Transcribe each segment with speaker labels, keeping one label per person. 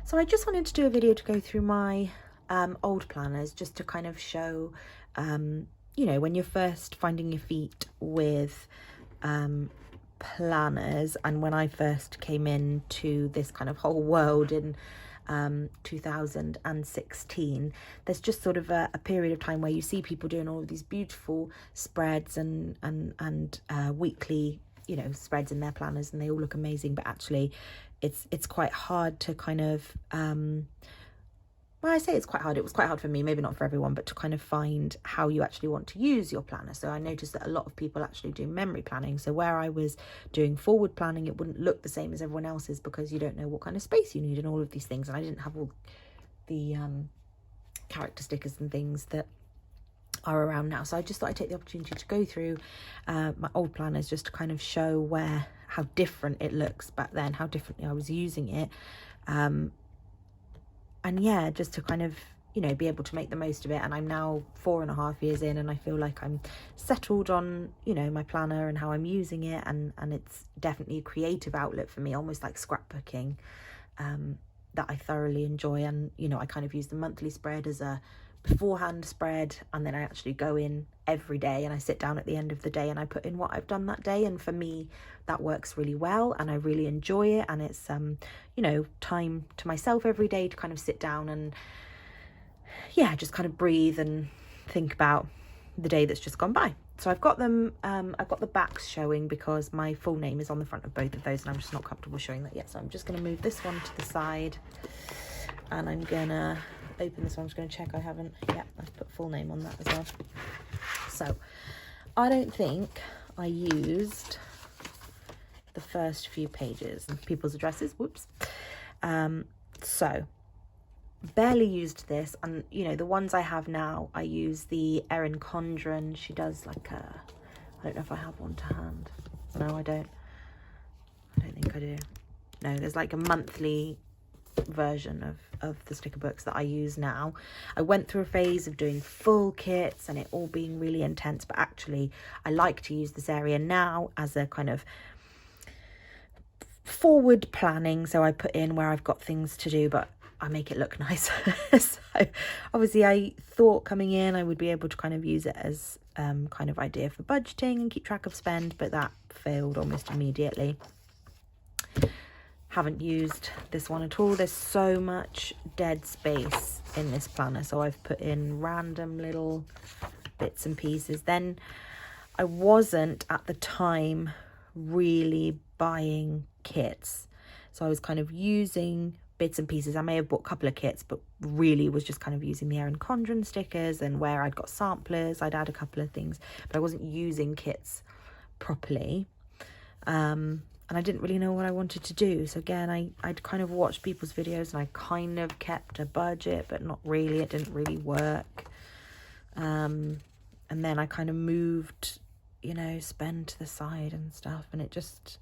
Speaker 1: So I just wanted to do a video to go through my old planners, just to kind of show, you know, when you're first finding your feet with planners, and when I first came into this kind of whole world in 2016, there's just sort of a period of time where you see people doing all of these beautiful spreads and weekly, you know, spreads in their planners, and they all look amazing, but actually it's quite hard to kind of well, I say it's quite hard. It was quite hard for me, maybe not for everyone, but to kind of find how you actually want to use your planner. So I noticed that a lot of people actually do memory planning. So where I was doing forward planning, it wouldn't look the same as everyone else's because you don't know what kind of space you need and all of these things. And I didn't have all the character stickers and things that are around now. So I just thought I'd take the opportunity to go through my old planners, just to kind of show how different it looks back then, how differently I was using it. And yeah, just to kind of, you know, be able to make the most of it. And I'm now 4.5 years in, and I feel like I'm settled on, you know, my planner and how I'm using it. And it's definitely a creative outlet for me, almost like scrapbooking, that I thoroughly enjoy. And, you know, I kind of use the monthly spread as a beforehand spread, and then I actually go in every day and I sit down at the end of the day and I put in what I've done that day. And for me, that works really well and I really enjoy it. And it's you know, time to myself every day to kind of sit down and yeah, just kind of breathe and think about the day that's just gone by. So I've got them, I've got the backs showing because my full name is on the front of both of those and I'm just not comfortable showing that yet. So I'm just going to move this one to the side and I'm gonna open this one. I'm just going to check I haven't, yeah, I've put full name on that as well. So I don't think I used the first few pages and people's addresses, whoops. So barely used this, and you know, the ones I have now, I use the Erin Condren. She does like I don't know if I have one to hand. No, I don't think I do. No, there's like a monthly version of the sticker books that I use now. I went through a phase of doing full kits and it all being really intense, but actually I like to use this area now as a kind of forward planning. So I put in where I've got things to do, but I make it look nicer. So obviously I thought coming in I would be able to kind of use it as kind of idea for budgeting and keep track of spend, but that failed almost immediately. Haven't used this one at all. There's so much dead space in this planner, so I've put in random little bits and pieces. Then I wasn't at the time really buying kits, so I was kind of using bits and pieces. I may have bought a couple of kits, but really was just kind of using the Erin Condren stickers, and where I'd got samplers I'd add a couple of things, but I wasn't using kits properly. And I didn't really know what I wanted to do. So again, I'd kind of watched people's videos and I kind of kept a budget, but not really. It didn't really work. And then I kind of moved, you know, spend to the side and stuff. And it just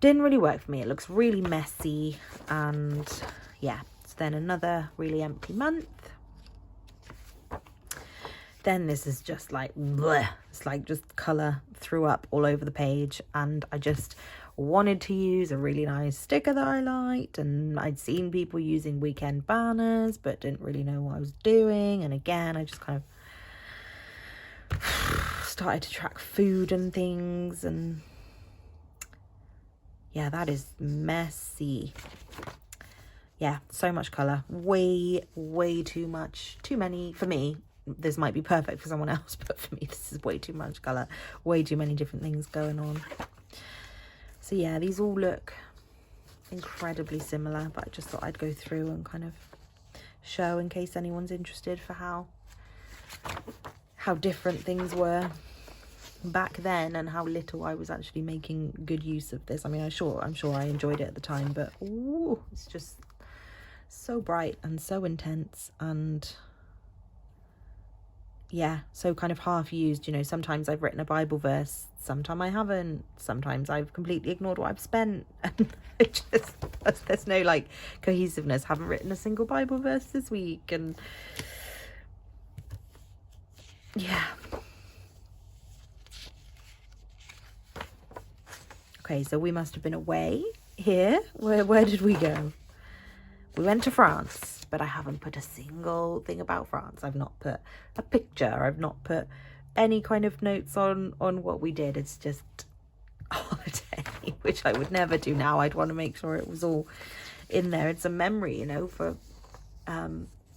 Speaker 1: didn't really work for me. It looks really messy. And yeah, it's then another really empty month. Then this is just like bleh. It's like just colour threw up all over the page, and I just wanted to use a really nice sticker that I liked, and I'd seen people using weekend banners but didn't really know what I was doing. And again, I just kind of started to track food and things, and yeah, that is messy. Yeah, so much colour, way too much, too many for me. This might be perfect for someone else, but for me this is way too much colour, way too many different things going on. So yeah, these all look incredibly similar, but I just thought I'd go through and kind of show in case anyone's interested for how different things were back then and how little I was actually making good use of this. I mean, I'm sure I enjoyed it at the time, but ooh, it's just so bright and so intense, and yeah, so kind of half used. You know, sometimes I've written a Bible verse, sometimes I haven't, sometimes I've completely ignored what I've spent, and it just, there's no like cohesiveness. Haven't written a single Bible verse this week, and yeah. Okay, so we must have been away here. Where did we go? We went to France, but I haven't put a single thing about France. I've not put a picture. I've not put any kind of notes on what we did. It's just a holiday, which I would never do now. I'd want to make sure it was all in there. It's a memory, you know, for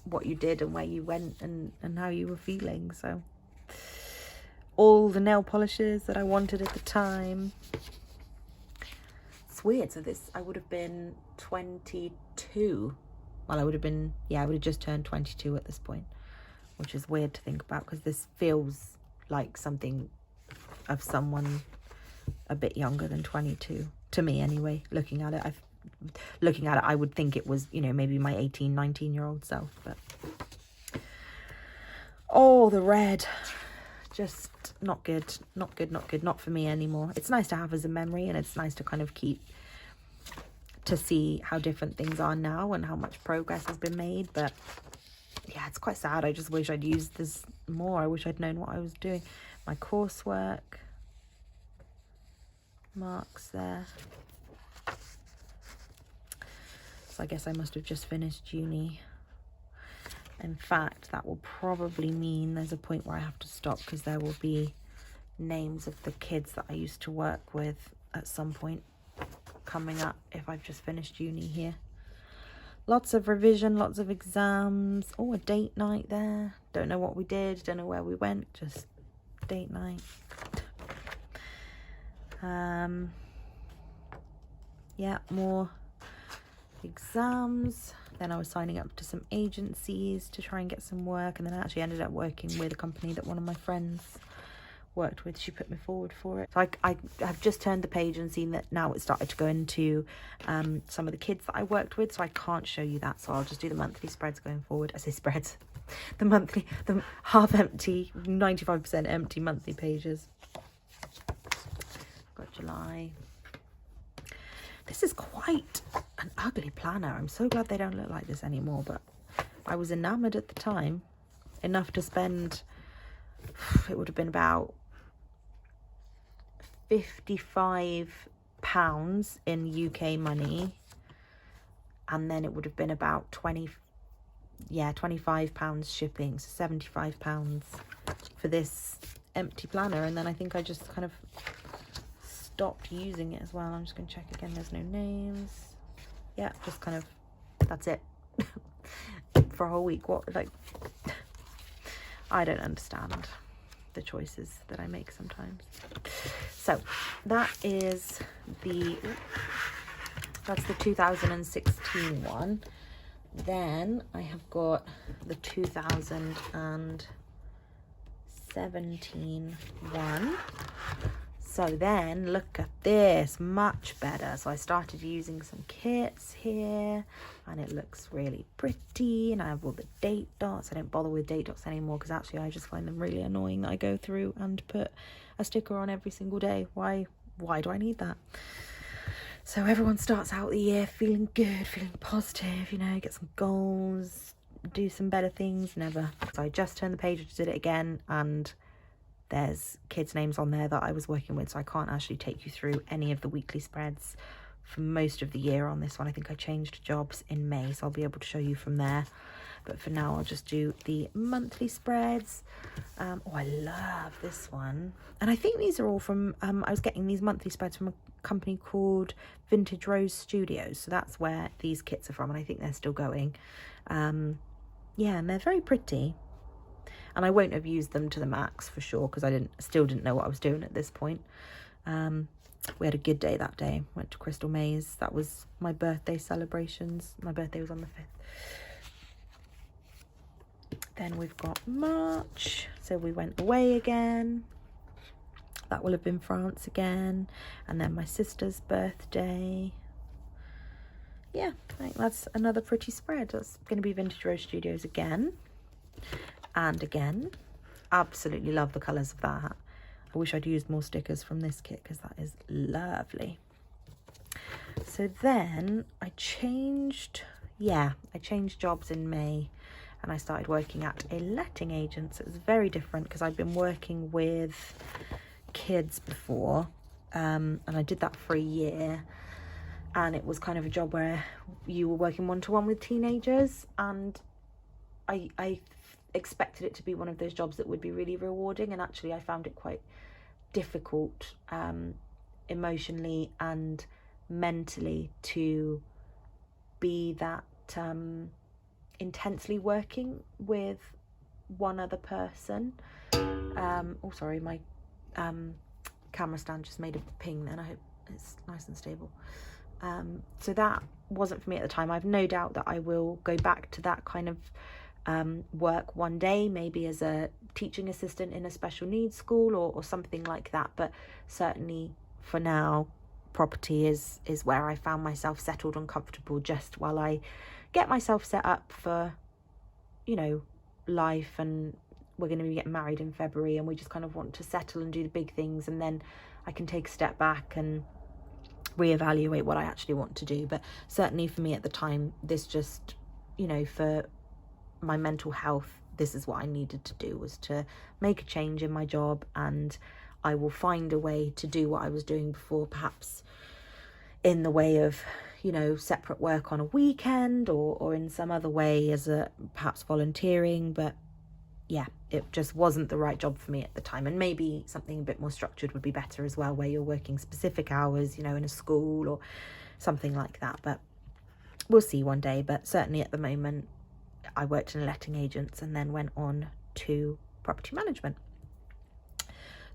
Speaker 1: what you did and where you went and how you were feeling. So all the nail polishes that I wanted at the time. It's weird. So this, I would have been 22. Well, I would have just turned 22 at this point, which is weird to think about because this feels like something of someone a bit younger than 22 to me anyway. Looking at it, I would think it was, you know, maybe my 18, 19-year-old self. But oh, the red, just not good, not for me anymore. It's nice to have as a memory, and it's nice to kind of keep to see how different things are now and how much progress has been made. But yeah, it's quite sad. I just wish I'd used this more. I wish I'd known what I was doing. My coursework marks there. So I guess I must have just finished uni. In fact, that will probably mean there's a point where I have to stop because there will be names of the kids that I used to work with at some point coming up if I've just finished uni here. Lots of revision, lots of exams. Oh, a date night there. Don't know what we did, don't know where we went, just date night. Yeah, more exams. Then I was signing up to some agencies to try and get some work, and then I actually ended up working with a company that one of my friends worked with. She put me forward for it. So I have just turned the page and seen that now it's started to go into some of the kids that I worked with, so I can't show you that, so I'll just do the monthly spreads going forward. I say spreads, the half empty, 95% empty monthly pages. Got July. This is quite an ugly planner. I'm so glad they don't look like this anymore, but I was enamored at the time, enough to spend, it would have been about £55 in UK money, and then it would have been about £25 shipping, so £75 for this empty planner. And then I think I just kind of stopped using it as well. I'm just going to check again, there's no names. Yeah, just kind of, that's it. For a whole week. What, like, I don't understand the choices that I make sometimes. So that is that's the 2016 one. Then I have got the 2017 one. So then look at this, much better. So I started using some kits here, and it looks really pretty, and I have all the date dots. I don't bother with date dots anymore because actually I just find them really annoying that I go through and put a sticker on every single day. Why do I need that? So everyone starts out the year feeling good, feeling positive, you know, get some goals, do some better things. Never. So I just turned the page, I just did it again, and there's kids' names on there that I was working with, so I can't actually take you through any of the weekly spreads for most of the year on this one. I think I changed jobs in May, so I'll be able to show you from there. But for now, I'll just do the monthly spreads. Oh, I love this one. And I think these are all from, I was getting these monthly spreads from a company called Vintage Rose Studios. So that's where these kits are from, and I think they're still going. Yeah, and they're very pretty. And I won't have used them to the max for sure, because I still didn't know what I was doing at this point. We had a good day that day. Went to Crystal Maze. That was my birthday celebrations. My birthday was on the 5th. Then we've got March. So we went away again. That will have been France again. And then my sister's birthday. Yeah, I think that's another pretty spread. That's going to be Vintage Rose Studios again. And again, absolutely love the colours of that. I wish I'd used more stickers from this kit because that is lovely. So then I changed jobs in May, and I started working at a letting agent. So it was very different because I'd been working with kids before, and I did that for a year. and it was kind of a job where you were working one-to-one with teenagers, and I expected it to be one of those jobs that would be really rewarding, and actually I found it quite difficult emotionally and mentally to be that intensely working with one other person. Oh sorry, my camera stand just made a ping then. I hope it's nice and stable. So that wasn't for me at the time. I've no doubt that I will go back to that kind of work one day, maybe as a teaching assistant in a special needs school or something like that, but certainly for now property is where I found myself settled and comfortable, just while I get myself set up for, you know, life. And we're going to be getting married in February, and we just kind of want to settle and do the big things, and then I can take a step back and reevaluate what I actually want to do. But certainly for me at the time, this just, you know, for my mental health, this is what I needed to do, was to make a change in my job, and I will find a way to do what I was doing before, perhaps in the way of, you know, separate work on a weekend or in some other way as a perhaps volunteering. But yeah, it just wasn't the right job for me at the time, and maybe something a bit more structured would be better as well, where you're working specific hours, you know, in a school or something like that. But we'll see one day. But certainly at the moment, I worked in letting agents and then went on to property management.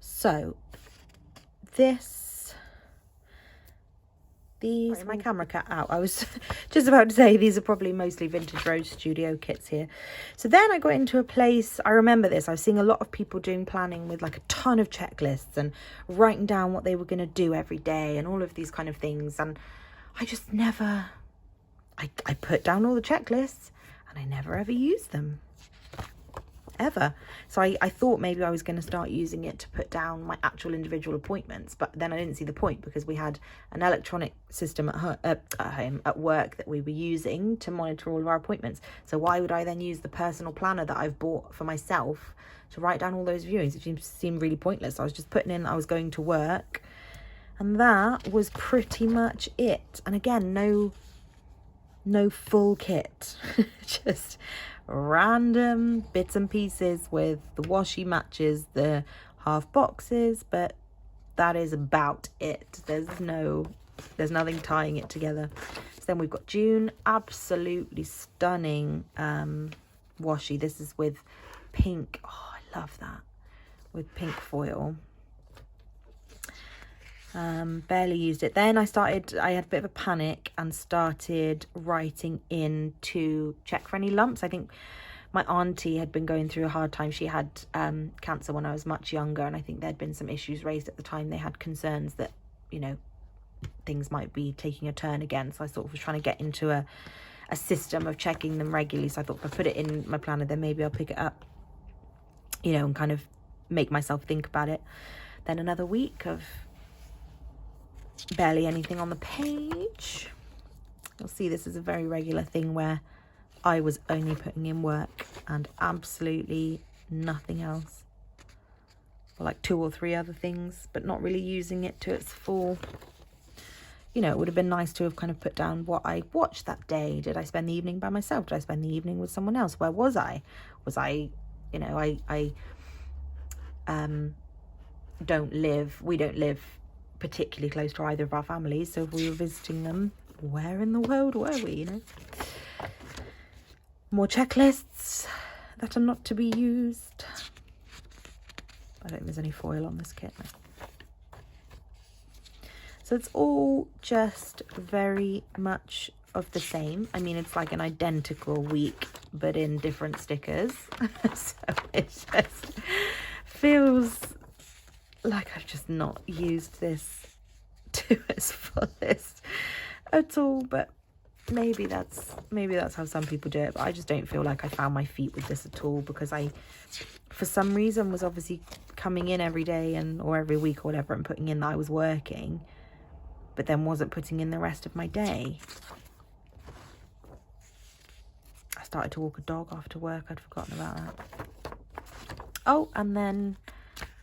Speaker 1: So these, my camera cut out. I was just about to say these are probably mostly vintage Rose Studio kits here. So then I got into a place, I remember this, I was seeing a lot of people doing planning with like a ton of checklists and writing down what they were going to do every day and all of these kind of things. And I just never, I put down all the checklists and I never ever used them. Ever. So I thought maybe I was going to start using it to put down my actual individual appointments, but then I didn't see the point, because we had an electronic system at home at work that we were using to monitor all of our appointments. So why would I then use the personal planner that I've bought for myself to write down all those viewings? It seemed really pointless. I was just putting in I was going to work, and that was pretty much it. And again, no full kit, just random bits and pieces with the washi matches, the half boxes, but that is about it. There's nothing tying it together. So then we've got June, absolutely stunning washi. This is with pink, oh I love that, with pink foil. Barely used it. Then I had a bit of a panic and started writing in to check for any lumps. I think my auntie had been going through a hard time. She had cancer when I was much younger, and I think there'd been some issues raised at the time. They had concerns that, you know, things might be taking a turn again. So I sort of was trying to get into a system of checking them regularly. So I thought if I put it in my planner, then maybe I'll pick it up, you know, and kind of make myself think about it. Then another week of barely anything on the page. You'll see this is a very regular thing where I was only putting in work and absolutely nothing else, or like 2 or 3 other things, but not really using it to its full. You know, it would have been nice to have kind of put down what I watched that day. Did I spend the evening by myself? Did I spend the evening with someone else? Where was I? You know, we don't live particularly close to either of our families, so if we were visiting them, where in the world were we, you know? More checklists that are not to be used. I don't think there's any foil on this kit. So it's all just very much of the same. I mean, it's like an identical week, but in different stickers. So it just feels like I've just not used this to its fullest at all. But maybe that's how some people do it. But I just don't feel like I found my feet with this at all, because I, for some reason, was obviously coming in every day or every week or whatever and putting in that I was working, but then wasn't putting in the rest of my day. I started to walk a dog after work. I'd forgotten about that. Oh, and then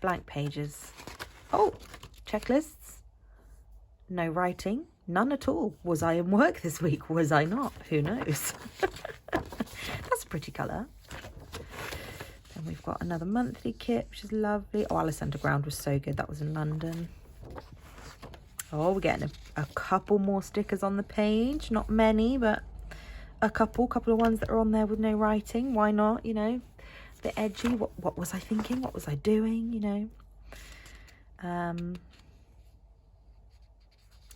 Speaker 1: blank pages. Oh, checklists. No writing, none at all. Was I in work this week? Was I not? Who knows? That's a pretty colour. Then we've got another monthly kit, which is lovely. Oh, Alice Underground was so good. That was in London. Oh, we're getting a couple more stickers on the page. Not many, but a couple of ones that are on there with no writing. Why not? You know, a bit edgy. What was I thinking? What was I doing? You know.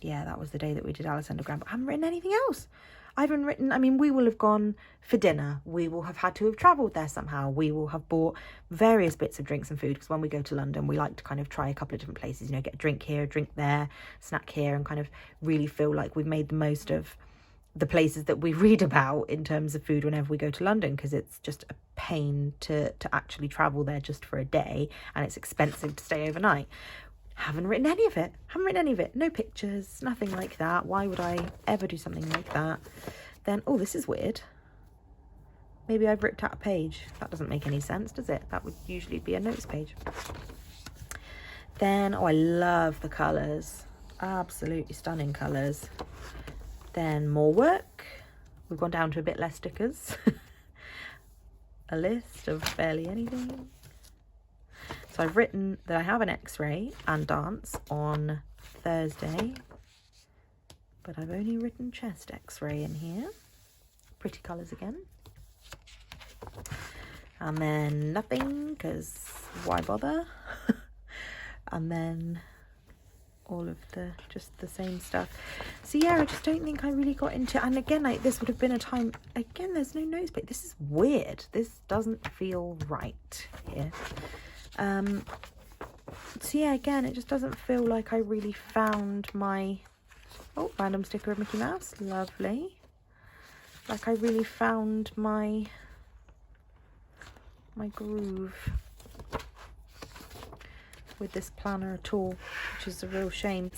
Speaker 1: Yeah, that was the day that we did Alice Underground, but I haven't written anything else. I haven't written, I mean, we will have gone for dinner. We will have had to have travelled there somehow. We will have bought various bits of drinks and food, because when we go to London, we like to kind of try a couple of different places, you know, get a drink here, a drink there, snack here, and kind of really feel like we've made the most of the places that we read about in terms of food whenever we go to London, because it's just a pain to actually travel there just for a day, and it's expensive to stay overnight. Haven't written any of it. No pictures, nothing like that. Why would I ever do something like that? Then, oh, this is weird. Maybe I've ripped out a page. That doesn't make any sense, does it? That would usually be a notes page. Then, oh, I love the colours. Absolutely stunning colours. Then more work. We've gone down to a bit less stickers. A list of barely anything. So I've written that I have an X-ray and dance on Thursday, but I've only written chest X-ray in here. Pretty colours again. And then nothing, because why bother? And then all of just the same stuff. So yeah, I just don't think I really got into, and again, like, this would have been a time, again, there's no nose plate. This is weird. This doesn't feel right here. So yeah, again, it just doesn't feel like I really found my, oh, random sticker of Mickey Mouse, lovely. Like I really found my groove with this planner at all, which is a real shame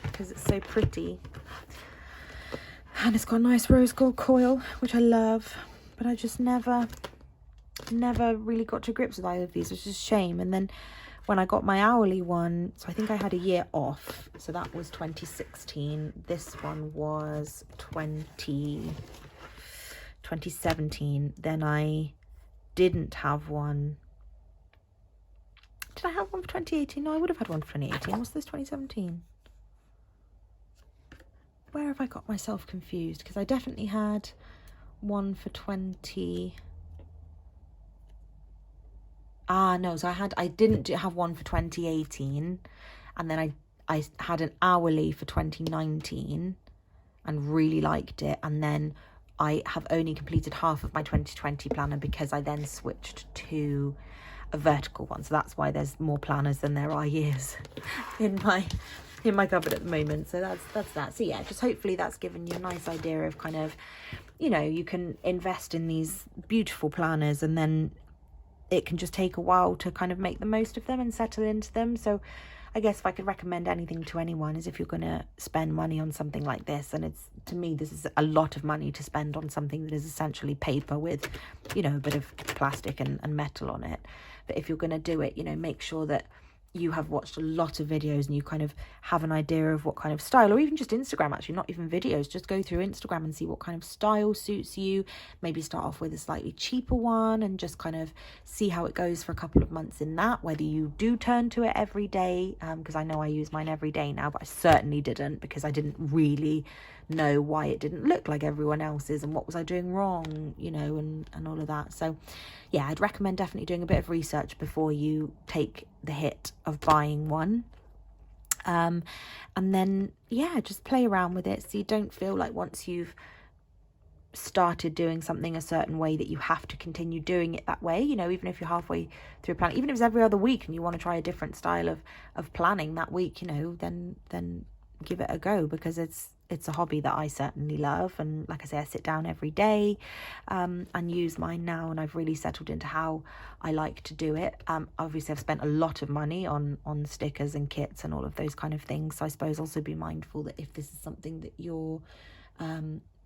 Speaker 1: because it's so pretty. And it's got a nice rose gold coil, which I love, but I just never really got to grips with either of these, which is a shame. And then when I got my hourly one, so I think I had a year off, so that was 2016. This one was 2017. Then I didn't have one. Did I have one for 2018? No, I would have had one for 2018. What's this, 2017? Where have I got myself confused? Because I definitely had one for 20... no, so I didn't have one for 2018, and then I had an hourly for 2019 and really liked it, and then I have only completed half of my 2020 planner because I then switched to a vertical one. So that's why there's more planners than there are years in my cupboard at the moment. So that's that. So yeah, just hopefully that's given you a nice idea of kind of, you know, you can invest in these beautiful planners, and then it can just take a while to kind of make the most of them and settle into them. So I guess if I could recommend anything to anyone, is if you're going to spend money on something like this, and it's, to me, this is a lot of money to spend on something that is essentially paper with, you know, a bit of plastic and metal on it. But if you're going to do it, you know, make sure that you have watched a lot of videos and you kind of have an idea of what kind of style, or even just Instagram, actually, not even videos, just go through Instagram and see what kind of style suits you. Maybe start off with a slightly cheaper one and just kind of see how it goes for a couple of months in that, whether you do turn to it every day, because I know I use mine every day now, but I certainly didn't, because I didn't really know why it didn't look like everyone else's and what was I doing wrong, you know, and all of that. So yeah, I'd recommend definitely doing a bit of research before you take the hit of buying one. And then, yeah, just play around with it so you don't feel like once you've started doing something a certain way that you have to continue doing it that way. You know, even if you're halfway through a plan, even if it's every other week and you want to try a different style of planning that week, you know, then give it a go, because it's a hobby that I certainly love. And like I say, I sit down every day and use mine now, and I've really settled into how I like to do it. Obviously I've spent a lot of money on stickers and kits and all of those kind of things, so I suppose also be mindful that if this is something that you're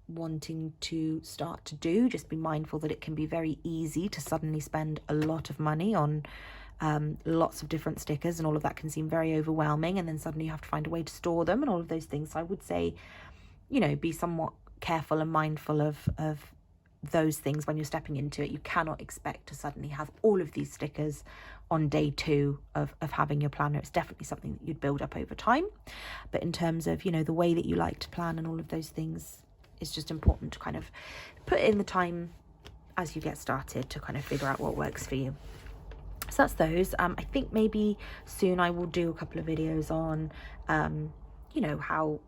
Speaker 1: wanting to start to do, just be mindful that it can be very easy to suddenly spend a lot of money on lots of different stickers, and all of that can seem very overwhelming, and then suddenly you have to find a way to store them and all of those things. So I would say, you know, be somewhat careful and mindful of those things when you're stepping into it. You cannot expect to suddenly have all of these stickers on day 2 of having your planner. It's definitely something that you'd build up over time. But in terms of, you know, the way that you like to plan and all of those things, it's just important to kind of put in the time as you get started to kind of figure out what works for you. So that's those. I think maybe soon I will do a couple of videos on, you know, how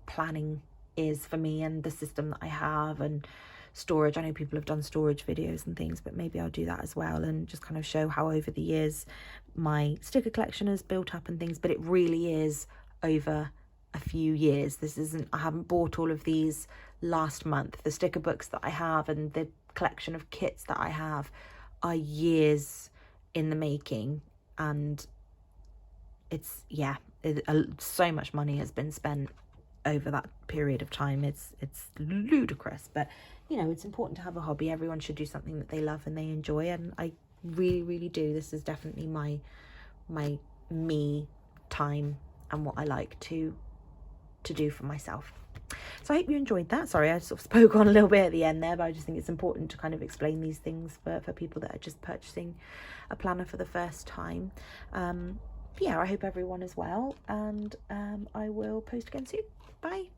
Speaker 1: planning is for me and the system that I have, and storage. I know people have done storage videos and things, but maybe I'll do that as well, and just kind of show how over the years my sticker collection has built up and things. But it really is over a few years. This isn't, I haven't bought all of these last month. The sticker books that I have and the collection of kits that I have are years in the making, and it's, yeah, so much money has been spent over that period of time. It's ludicrous, but you know, it's important to have a hobby. Everyone should do something that they love and they enjoy, and I really do. This is definitely my me time and what I like to do for myself. So I hope you enjoyed that. Sorry, I sort of spoke on a little bit at the end there, but I just think it's important to kind of explain these things for people that are just purchasing a planner for the first time. Yeah, I hope everyone is well, and I will post again soon. Bye.